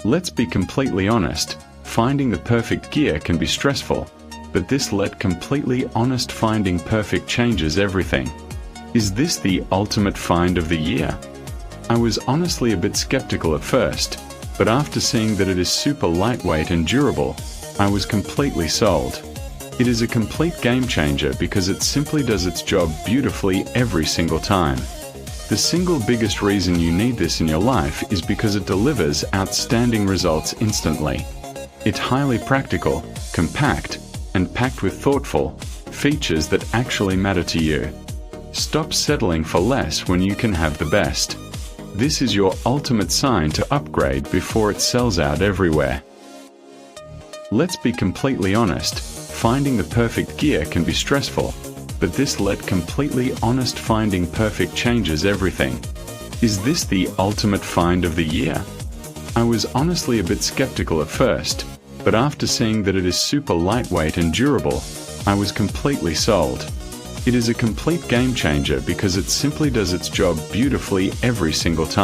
Let's be completely honest, finding the perfect gear can be stressful, but finding perfect changes everything. Is this the ultimate find of the year? I was honestly a bit skeptical at first, but after seeing that it is super lightweight and durable, I was completely sold. It is a complete game changer because it simply does its job beautifully every single time. The single biggest reason you need this in your life is because it delivers outstanding results instantly. It's highly practical, compact, and packed with thoughtful features that actually matter to you. Stop settling for less when you can have the best. This is your ultimate sign to upgrade before it sells out everywhere. Let's be completely honest, finding the perfect gear can be stressful, but finding perfect changes everything. Is this the ultimate find of the year? I was honestly a bit skeptical at first, but after seeing that it is super lightweight and durable, I was completely sold. It is a complete game changer because it simply does its job beautifully every single time.